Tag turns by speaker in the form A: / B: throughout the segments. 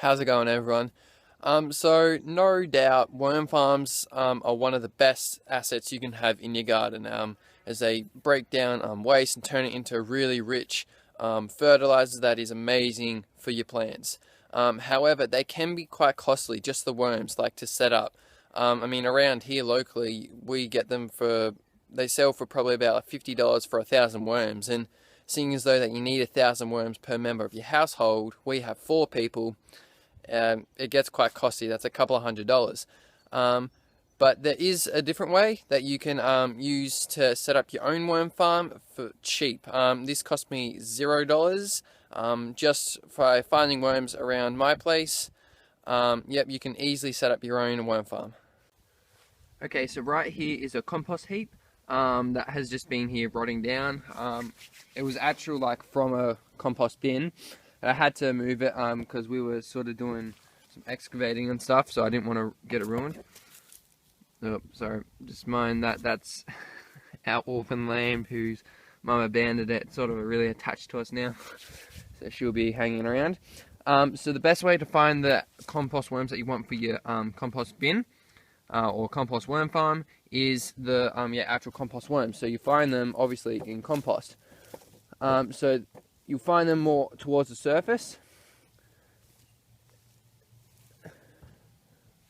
A: How's it going, everyone? So no doubt worm farms are one of the best assets you can have in your garden, as they break down waste and turn it into really rich fertilizer that is amazing for your plants. However, they can be quite costly, just the worms, like to set up. I mean, around here locally, we get them for, they sell for probably about $50 for 1,000 worms, and seeing as though that you need 1,000 worms per member of your household, we have 4 people. It gets quite costly. That's a couple of $100s. But there is a different way that you can use to set up your own worm farm for cheap. This cost me $0 just by finding worms around my place. Yep, you can easily set up your own worm farm. Okay, so right here is a compost heap that has just been here rotting down. It was actually like from a compost bin. I had to move it because we were sort of doing some excavating and stuff, so I didn't want to get it ruined. Oh, sorry, just mind that that's our orphan lamb whose mum abandoned it. It's sort of really attached to us now, so she'll be hanging around. So the best way to find the compost worms that you want for your compost bin or compost worm farm is the actual compost worms. So you find them obviously in compost. So you'll find them more towards the surface.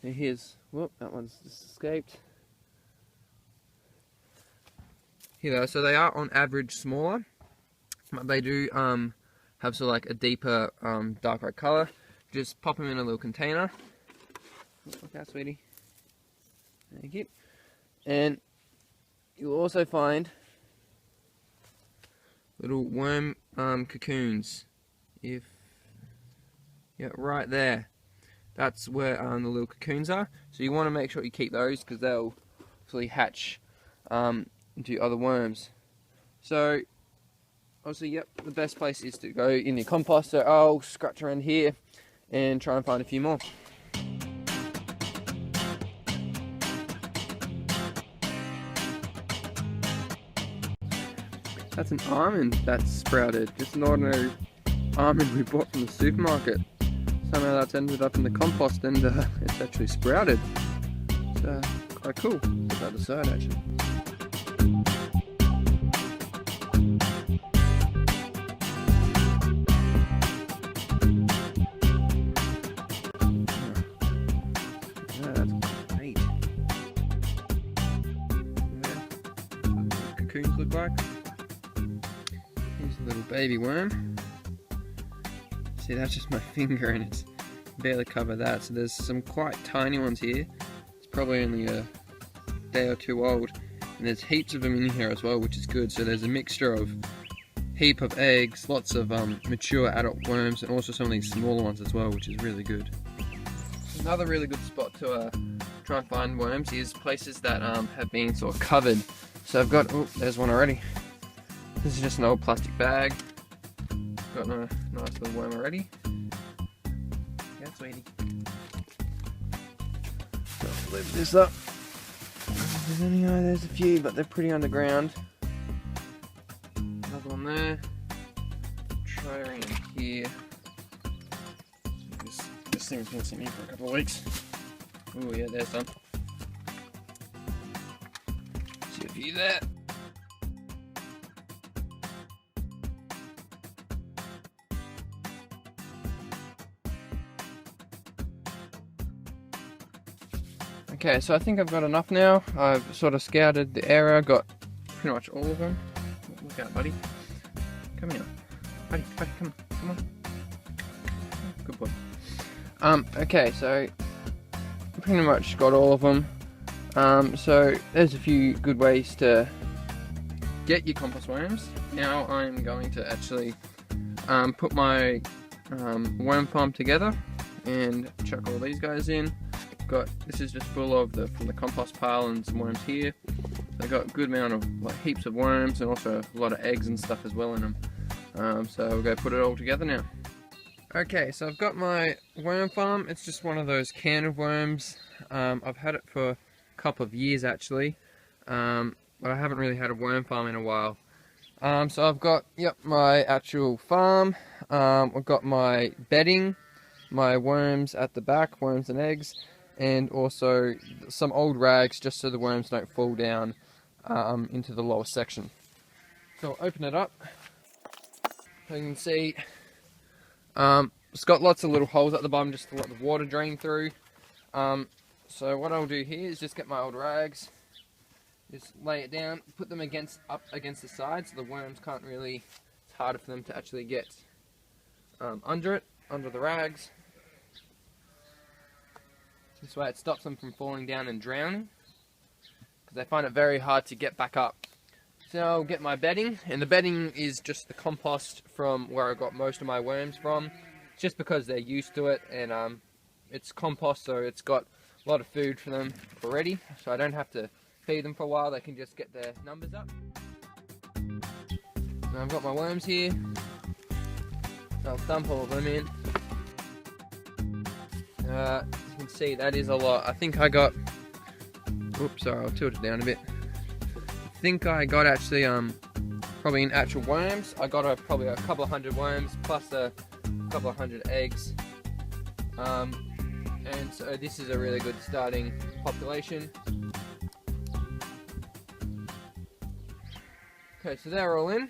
A: And here's, whoop, that one's just escaped. Here they are. So they are on average smaller, but they do have sort of like a deeper dark red color. Just pop them in a little container. Look out, sweetie. Thank you. And you'll also find little worm cocoons. Right there. That's where the little cocoons are. So you want to make sure you keep those because they'll actually hatch into other worms. So obviously, yep, the best place is to go in your compost. So I'll scratch around here and try and find a few more. That's an almond that's sprouted. Just an ordinary almond we bought from the supermarket. Somehow that's ended up in the compost and it's actually sprouted. It's quite cool. Put that aside actually. Yeah, that's great. Yeah. What cocoons look like. Here's a little baby worm. See, that's just my finger and it's barely covered that. So there's some quite tiny ones here. It's probably only a day or two old. And there's heaps of them in here as well, which is good. So there's a mixture of heap of eggs, lots of mature adult worms, and also some of these smaller ones as well, which is really good. Another really good spot to try and find worms is places that have been sort of covered. So I've got, oh, there's one already. This is just an old plastic bag. Got a nice little worm already. Yeah, sweetie. So I'll lift this up. There's a few, but they're pretty underground. Another one there. Try around here. This thing's been sitting here for a couple of weeks. Oh yeah, there's some. See a few there. Okay, so I think I've got enough now. I've sort of scouted the area, got pretty much all of them. Look out, buddy. Come here. Buddy, come on. Good boy. Okay, so pretty much got all of them. So there's a few good ways to get your compost worms. Now I'm going to actually put my worm farm together and chuck all these guys in. This is just full of from the compost pile and some worms here. So I got a good amount of heaps of worms and also a lot of eggs and stuff as well in them. So we'll go put it all together now. Okay, so I've got my worm farm. It's just one of those can of worms. I've had it for a couple of years actually, but I haven't really had a worm farm in a while. So I've got my actual farm. I've got my bedding. my worms at the back, worms and eggs, and also some old rags just so the worms don't fall down into the lower section. So I'll open it up. You can see it's got lots of little holes at the bottom just to let the water drain through. So what I'll do here is just get my old rags, just lay it down, put them up against the side so the worms can't really, it's harder for them to actually get under the rags. This way it stops them from falling down and drowning, because they find it very hard to get back up. So I'll get my bedding, and the bedding is just the compost from where I got most of my worms from, just because they're used to it, and it's compost, so it's got a lot of food for them already, so I don't have to feed them for a while. They can just get their numbers up. Now I've got my worms here. I'll dump all of them in. As you can see, that is a lot. I think I got, oops, sorry, I'll tilt it down a bit. I think I got actually probably in actual worms, I got probably a couple of hundred worms plus a couple of hundred eggs, and so this is a really good starting population. Okay, so they're all in.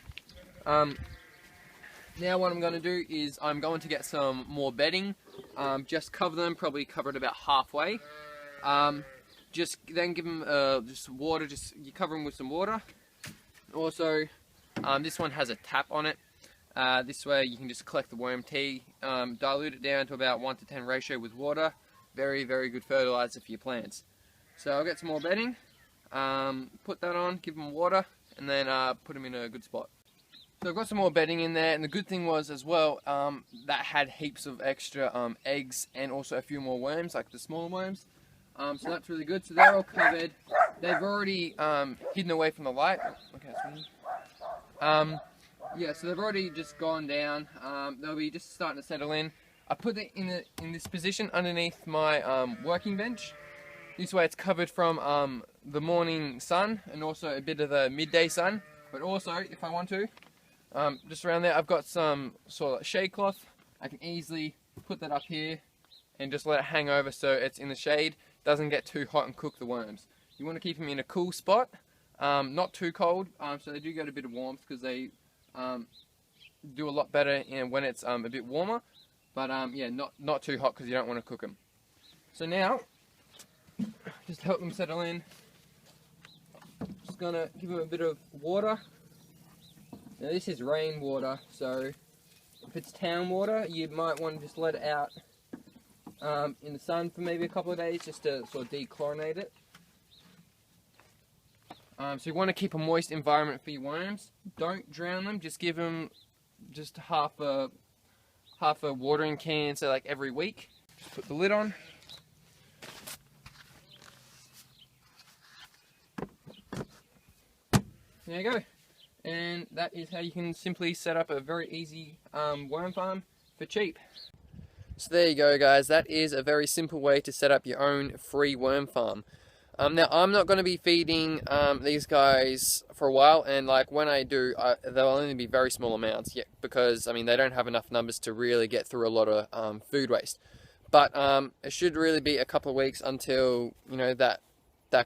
A: Now what I'm going to do is I'm going to get some more bedding, just cover them, probably cover it about halfway. Just then give them just water, you cover them with some water. Also, this one has a tap on it. This way you can just collect the worm tea, dilute it down to about 1:10 ratio with water. Very, very good fertilizer for your plants. So I'll get some more bedding, put that on, give them water, and then put them in a good spot. So I've got some more bedding in there, and the good thing was as well, that had heaps of extra eggs and also a few more worms, like the smaller worms. So that's really good. So they're all covered. They've already hidden away from the light. Okay, yeah, so they've already just gone down. They'll be just starting to settle in. I put it in this position underneath my working bench. This way it's covered from the morning sun and also a bit of the midday sun. But also, if I want to, just around there, I've got some sort of shade cloth. I can easily put that up here and just let it hang over so it's in the shade. Doesn't get too hot and cook the worms. You want to keep them in a cool spot, not too cold, so they do get a bit of warmth, because they do a lot better when it's a bit warmer. But yeah, not too hot, because you don't want to cook them. So now, just help them settle in. Just gonna give them a bit of water. Now this is rainwater, so if it's town water, you might want to just let it out in the sun for maybe a couple of days, just to sort of dechlorinate it. So you want to keep a moist environment for your worms. Don't drown them. Just give them just half a watering can, so like every week. Just put the lid on. There you go. And that is how you can simply set up a very easy worm farm for cheap. So there you go, guys. That is a very simple way to set up your own free worm farm. Now, I'm not going to be feeding these guys for a while, and like when I do, they'll only be very small amounts, yet, because I mean they don't have enough numbers to really get through a lot of food waste. But it should really be a couple of weeks until that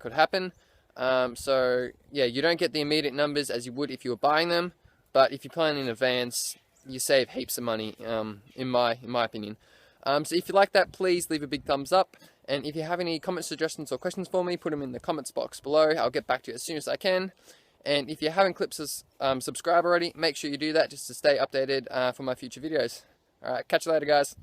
A: could happen. So yeah, you don't get the immediate numbers as you would if you were buying them, but if you plan in advance, you save heaps of money. In my opinion. So if you like that, please leave a big thumbs up. And if you have any comments, suggestions, or questions for me, put them in the comments box below. I'll get back to you as soon as I can. And if you haven't clicked subscribe already, make sure you do that just to stay updated for my future videos. Alright, catch you later, guys.